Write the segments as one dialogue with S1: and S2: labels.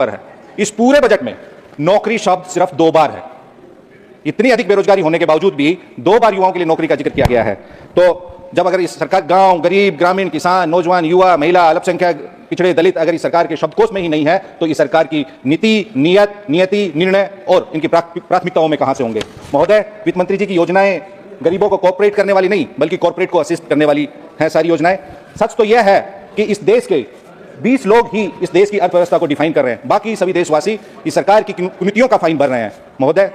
S1: पर है। इस पूरे बजट में नौकरी शब्द सिर्फ 2 बार है। इतनी अधिक बेरोजगारी होने के बावजूद भी 2 बार युवाओं के लिए नौकरी का जिक्र किया गया है। तो जब अगर इस सरकार गांव, गरीब, ग्रामीण, किसान, नौजवान, युवा, महिला, अल्पसंख्यक, पिछड़े, दलित अगर इस सरकार के शब्दकोश में ही नहीं है तो इस सरकार की नीति, नियति, निर्णय और इनकी प्राथमिकताओं में कहां से होंगे। महोदय, वित्त मंत्री जी की योजनाएं गरीबों को कॉर्पोरेट करने वाली नहीं बल्कि कॉर्पोरेट को असिस्ट करने वाली हैं सारी योजनाएं। सच तो यह है कि इस देश के 20 लोग ही इस देश की अर्थव्यवस्था को डिफाइन कर रहे हैं, बाकी सभी देशवासी इस सरकार की कुनीतियों का फाइन भर रहे हैं। महोदय,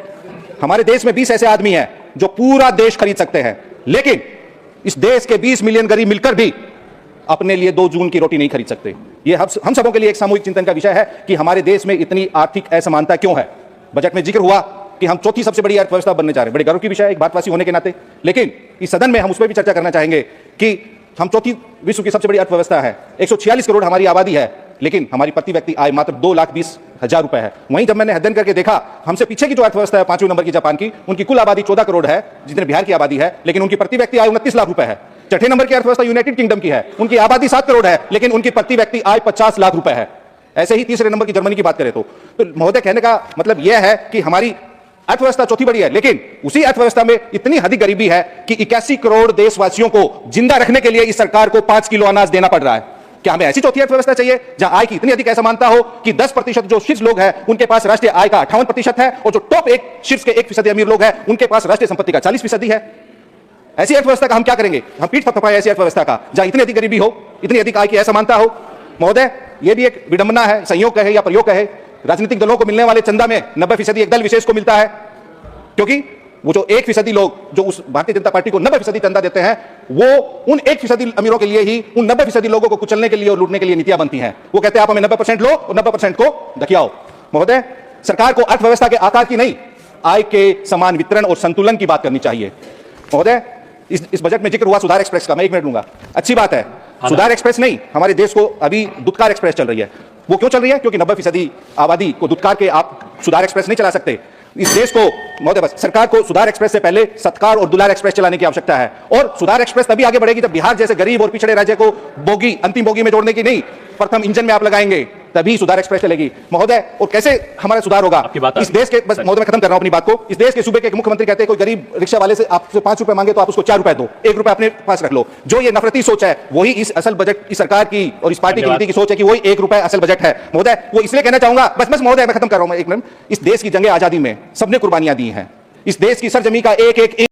S1: हमारे देश में 20 ऐसे आदमी हैं जो पूरा देश खरीद सकते हैं, लेकिन इस देश के 20 मिलियन गरीब मिलकर भी अपने लिए 2 जून की रोटी नहीं खरीद सकते। ये हम सबों के लिए एक सामूहिक चिंतन का विषय है कि हमारे देश में इतनी आर्थिक असमानता क्यों है। बजट में जिक्र हुआ कि हम चौथी सबसे बड़ी अर्थव्यवस्था बनने जा रहे हैं, बड़े गर्व की विषय है एक भारतवासी होने के नाते, लेकिन इस सदन में हम उस पर भी चर्चा करना चाहेंगे कि हम चौथी विश्व की सबसे बड़ी अर्थव्यवस्था है, 146 करोड़ हमारी आबादी है, लेकिन हमारी प्रति व्यक्ति आय मात्र 2,20,000 रुपए है। वहीं जब मैंने अध्ययन करके देखा, हमसे पीछे की जो अर्थव्यवस्था है 5वें नंबर की जापान की, उनकी कुल आबादी 14 करोड़ है जितने बिहार की आबादी है, लेकिन उनकी प्रति व्यक्ति आय 29 लाख रुपए है। छठे नंबर की अर्थव्यवस्था यूनाइटेड किंगडम की है, उनकी आबादी 7 करोड़ है, लेकिन उनकी प्रति व्यक्ति आय 50 लाख रुपए है। ऐसे ही तीसरे नंबर की जर्मनी की बात करें तो महोदय, कहने का मतलब यह है कि हमारी अर्थव्यवस्था चौथी बड़ी है, लेकिन उसी अर्थव्यवस्था में इतनी अधिक गरीबी है कि 81 करोड़ देशवासियों को जिंदा रखने के लिए इस सरकार को 5 किलो अनाज देना पड़ रहा है। क्या हमें ऐसी चौथी अर्थव्यवस्था चाहिए जहां आय की इतनी अधिक असमानता हो कि 10% जो शीर्ष लोग हैं उनके पास राष्ट्रीय आय का 58% है और जो टॉप शीर्ष के 1% अमीर लोग हैं उनके पास राष्ट्रीय संपत्ति का 40% है। ऐसी अर्थव्यवस्था का हम क्या करेंगे? हम पीठ थपथपाएं ऐसी अर्थव्यवस्था का जहां इतनी अधिक गरीबी हो, इतनी अधिक आय की असमानता हो। महोदय, यह भी एक विडंबना है, संयोग कहे या प्रयोग कहे, राजनीतिक दलों को मिलने वाले चंदा में 90% एक दल विशेष को मिलता है, क्योंकि वो जो 1% लोग जो उस भारतीय जनता पार्टी को 90% चंदा देते हैं, वो उन 1% अमीरों के लिए ही उन 90% लोगों को कुचलने के लिए और लूटने के लिए नीतियां बनती हैं। वो कहते हैं आप हमें 90% लो और 90% को दकियाओ। महोदय, सरकार को अर्थव्यवस्था के आकार की नहीं, आय के समान वितरण और संतुलन की बात करनी चाहिए। महोदय, इस बजट में जिक्र हुआ सुधार एक्सप्रेस का, मैं 1 मिनट लूंगा। अच्छी बात है, सुधार एक्सप्रेस नहीं, हमारे देश को अभी दुत्कार एक्सप्रेस चल रही है। वो क्यों चल रही है? क्योंकि 90% आबादी को दुत्कार के आप सुधार एक्सप्रेस नहीं चला सकते। इस देश को महोदय, बस सरकार को सुधार एक्सप्रेस से पहले सत्कार और दुलार एक्सप्रेस चलाने की आवश्यकता है, और सुधार एक्सप्रेस तभी आगे बढ़ेगी जब बिहार जैसे गरीब और पिछड़े राज्य को अंतिम बोगी में जोड़ने की नहीं, प्रथम इंजन में आप लगाएंगे, तभी सुधार एक्सप्रेस चलेगी। महोदय, और कैसे हमारा सुधार होगा? इस देश के, बस महोदय मैं खत्म कर रहा हूं अपनी बात को, इस देश के सूबे के एक मुख्यमंत्री कहते हैं कोई गरीब रिक्शा वाले से आपसे 5 रुपए मांगे तो आप उसको 4 रुपए दो, 1 रुपए अपने पास रख लो। जो ये नफरती सोच है, वही इस असल बजट की सरकार की और इस पार्टी की नीति की सोच है कि वही 1 रुपए असल बजट है। महोदय, वो इसलिए कहना चाहूंगा, बस महोदय मैं खत्म कर रहा हूं, 1 मिनट। इस देश की जंगे आजादी में सबने कुर्बानियां दी हैं। इस देश की सरजमी का एक